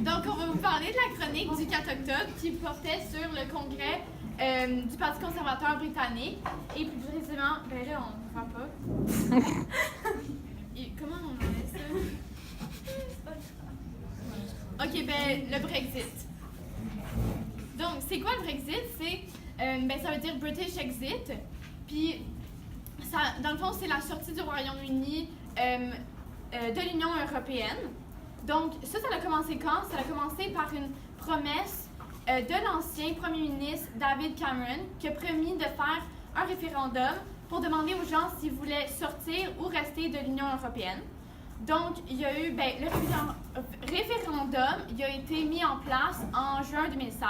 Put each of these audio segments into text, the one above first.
Donc, on va vous parler de la chronique du 4 octobre qui portait sur le congrès du Parti conservateur britannique. Et plus précisément, ben là, on ne voit pas. Et comment on met ça? OK, ben, le Brexit. Donc, c'est quoi le Brexit? Ça veut dire British Exit. Puis, ça, dans le fond, c'est la sortie du Royaume-Uni de l'Union européenne. Donc, ça a commencé quand? Ça a commencé par une promesse de l'ancien premier ministre David Cameron qui a promis de faire un référendum pour demander aux gens s'ils voulaient sortir ou rester de l'Union européenne. Donc, il y a eu, le référendum, il a été mis en place en juin 2016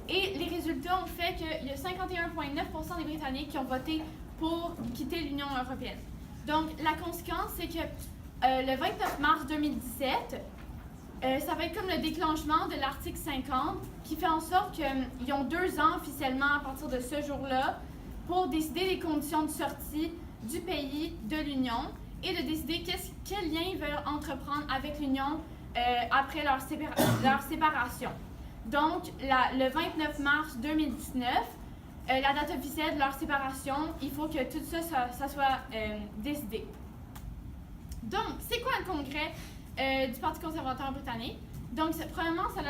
et les résultats ont fait qu'il y a 51,9% des Britanniques qui ont voté pour quitter l'Union européenne. Donc, la conséquence, c'est que le 29 mars 2017, ça va être comme le déclenchement de l'article 50 qui fait en sorte qu'ils ont 2 ans officiellement à partir de ce jour-là pour décider des conditions de sortie du pays de l'Union et de décider quel lien ils veulent entreprendre avec l'Union après leur séparation. Donc, le 29 mars 2019, la date officielle de leur séparation, il faut que tout ça soit décidé. Donc, c'est quoi le congrès du Parti conservateur britannique? Donc, premièrement, ça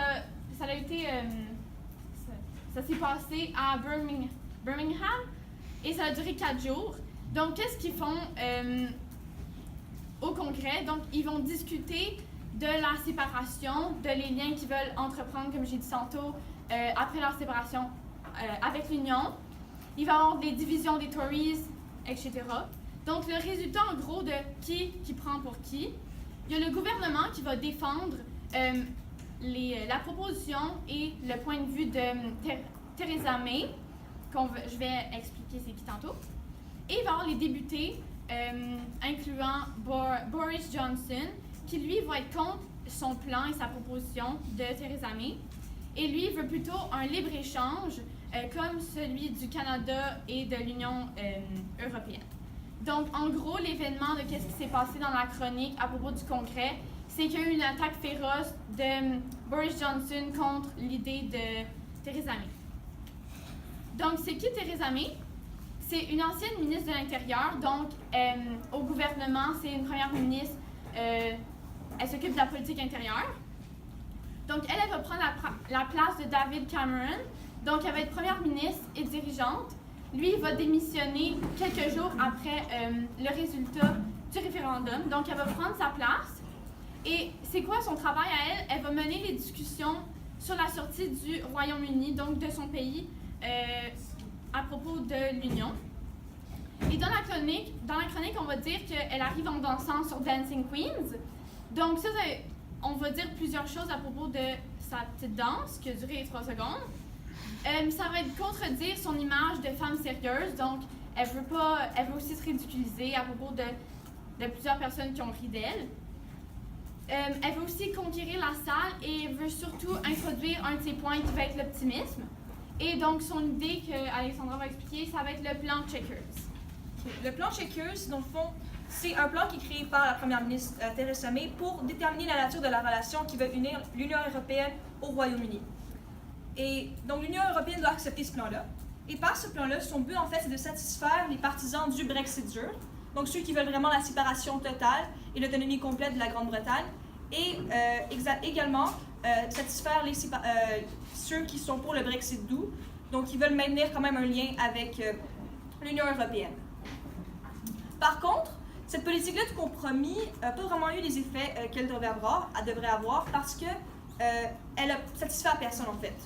s'est passé à Birmingham et ça a duré 4 jours. Donc, qu'est-ce qu'ils font au congrès? Donc, ils vont discuter de la séparation, de les liens qu'ils veulent entreprendre, comme j'ai dit tantôt, après leur séparation avec l'Union. Il va y avoir des divisions des Tories, etc. Donc, le résultat, en gros, de qui prend pour qui, il y a le gouvernement qui va défendre la proposition et le point de vue de Theresa May, je vais expliquer c'est qui tantôt. Et il va y avoir les députés, incluant Boris Johnson, qui, lui, va être contre son plan et sa proposition de Theresa May. Et lui, il veut plutôt un libre-échange comme celui du Canada et de l'Union européenne. Donc, en gros, l'événement de qu'est-ce qui s'est passé dans la chronique à propos du congrès, c'est qu'il y a eu une attaque féroce de Boris Johnson contre l'idée de Theresa May. Donc, c'est qui Theresa May? C'est une ancienne ministre de l'Intérieur, donc au gouvernement, c'est une première ministre, elle s'occupe de la politique intérieure. Donc, elle va prendre la place de David Cameron, donc elle va être première ministre et dirigeante. Lui, il va démissionner quelques jours après le résultat du référendum. Donc, elle va prendre sa place. Et c'est quoi son travail à elle? Elle va mener les discussions sur la sortie du Royaume-Uni, donc de son pays, à propos de l'Union. Et dans la chronique, on va dire qu'elle arrive en dansant sur Dancing Queens. Donc, ça, on va dire plusieurs choses à propos de sa petite danse qui a duré 3 secondes. Ça va être contredire son image de femme sérieuse, donc elle veut aussi se ridiculiser à propos de plusieurs personnes qui ont ri d'elle. Elle veut aussi conquérir la salle et veut surtout introduire un de ses points qui va être l'optimisme. Et donc son idée qu'Alexandra va expliquer, ça va être le plan Chequers. Le plan Chequers, dans le fond, c'est un plan qui est créé par la première ministre Theresa May pour déterminer la nature de la relation qui va unir l'Union européenne au Royaume-Uni. Et donc, l'Union européenne doit accepter ce plan-là. Et par ce plan-là, son but, en fait, c'est de satisfaire les partisans du Brexit dur, donc ceux qui veulent vraiment la séparation totale et l'autonomie complète de la Grande-Bretagne, et également satisfaire ceux qui sont pour le Brexit doux, donc qui veulent maintenir quand même un lien avec l'Union européenne. Par contre, cette politique-là de compromis n'a pas vraiment eu les effets qu'elle devrait avoir parce que elle a satisfait à personne, en fait.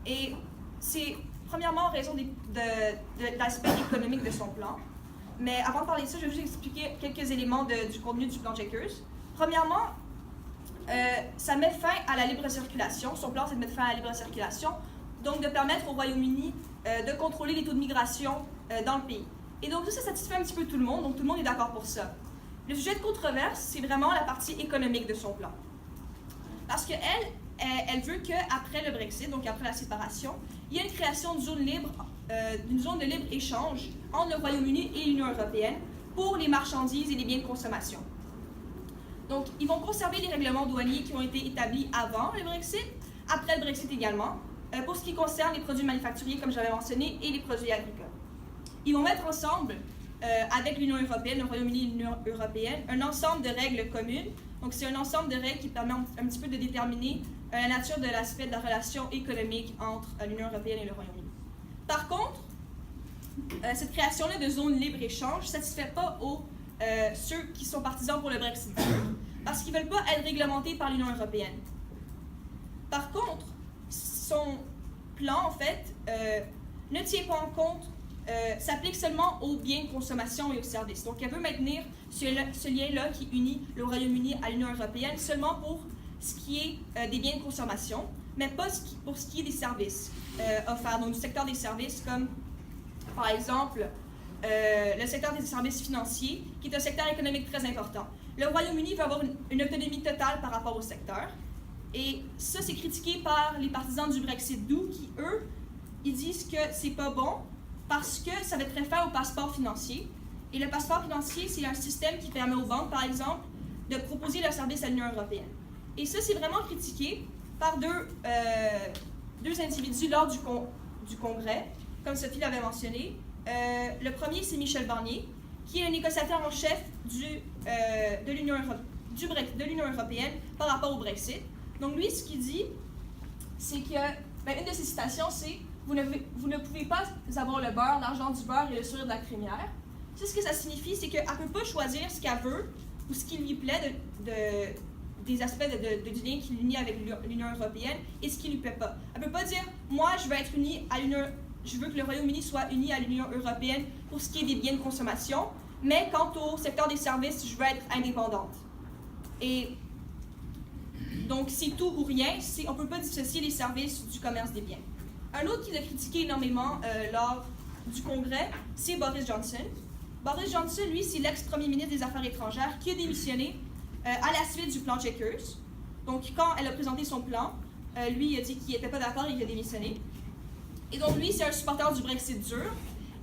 Et c'est premièrement en raison de l'aspect économique de son plan. Mais avant de parler de ça, je vais juste expliquer quelques éléments du contenu du plan Chequers. Premièrement, ça met fin à la libre circulation. Son plan, c'est de mettre fin à la libre circulation, donc de permettre au Royaume-Uni de contrôler les taux de migration dans le pays. Et donc, ça satisfait un petit peu tout le monde, donc tout le monde est d'accord pour ça. Le sujet de controverse, c'est vraiment la partie économique de son plan. Parce qu'elle veut qu'après le Brexit, donc après la séparation, il y ait une création d'une zone de libre-échange entre le Royaume-Uni et l'Union européenne pour les marchandises et les biens de consommation. Donc, ils vont conserver les règlements douaniers qui ont été établis avant le Brexit, après le Brexit également, pour ce qui concerne les produits manufacturiers, comme j'avais mentionné, et les produits agricoles. Ils vont mettre ensemble, avec l'Union européenne, le Royaume-Uni et l'Union européenne, un ensemble de règles communes. Donc, c'est un ensemble de règles qui permet un petit peu de déterminer la nature de l'aspect de la relation économique entre l'Union européenne et le Royaume-Uni. Par contre, cette création-là de zone libre-échange ne satisfait pas ceux qui sont partisans pour le Brexit, parce qu'ils ne veulent pas être réglementés par l'Union européenne. Par contre, son plan, en fait, ne tient pas en compte, s'applique seulement aux biens de consommation et aux services. Donc, elle veut maintenir ce lien-là qui unit le Royaume-Uni à l'Union européenne seulement pour ce qui est des biens de consommation, mais pas pour ce qui est des services offerts, donc du secteur des services comme, par exemple, le secteur des services financiers, qui est un secteur économique très important. Le Royaume-Uni va avoir une autonomie totale par rapport au secteur, et ça, c'est critiqué par les partisans du Brexit doux, qui, eux, ils disent que c'est pas bon parce que ça va être référé au passeport financier. Et le passeport financier, c'est un système qui permet aux banques, par exemple, de proposer leurs services à l'Union européenne. Et ça, c'est vraiment critiqué par deux individus lors du Congrès, comme Sophie l'avait mentionné. Le premier, c'est Michel Barnier, qui est le négociateur en chef de l'Union européenne par rapport au Brexit. Donc lui, ce qu'il dit, c'est que, une de ses citations, c'est « Vous ne pouvez pas avoir le beurre, l'argent du beurre et le sourire de la crémière ». Ça, ce que ça signifie, c'est qu'elle ne peut pas choisir ce qu'elle veut ou ce qui lui plaît des aspects du lien qui l'unit avec l'Union européenne et ce qui ne lui plaît pas. Elle ne peut pas dire « Moi, je veux être unie à l'Union, je veux que le Royaume-Uni soit uni à l'Union européenne pour ce qui est des biens de consommation, mais quant au secteur des services, je veux être indépendante. » Et donc, c'est tout ou rien. On ne peut pas dissocier les services du commerce des biens. Un autre qui l'a critiqué énormément lors du Congrès, c'est Boris Johnson. Boris Johnson, lui, c'est l'ex-premier ministre des Affaires étrangères qui a démissionné à la suite du plan Chequers. Donc, quand elle a présenté son plan, lui, il a dit qu'il n'était pas d'accord et il a démissionné. Et donc, lui, c'est un supporter du Brexit dur.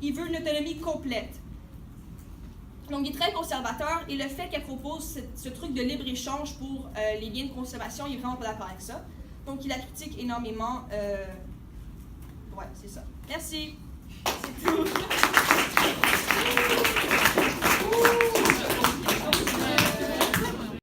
Il veut une autonomie complète. Donc, il est très conservateur et le fait qu'elle propose ce truc de libre-échange pour les biens de consommation, il n'est vraiment pas d'accord avec ça. Donc, il la critique énormément. Ouais, c'est ça. Merci. C'est tout.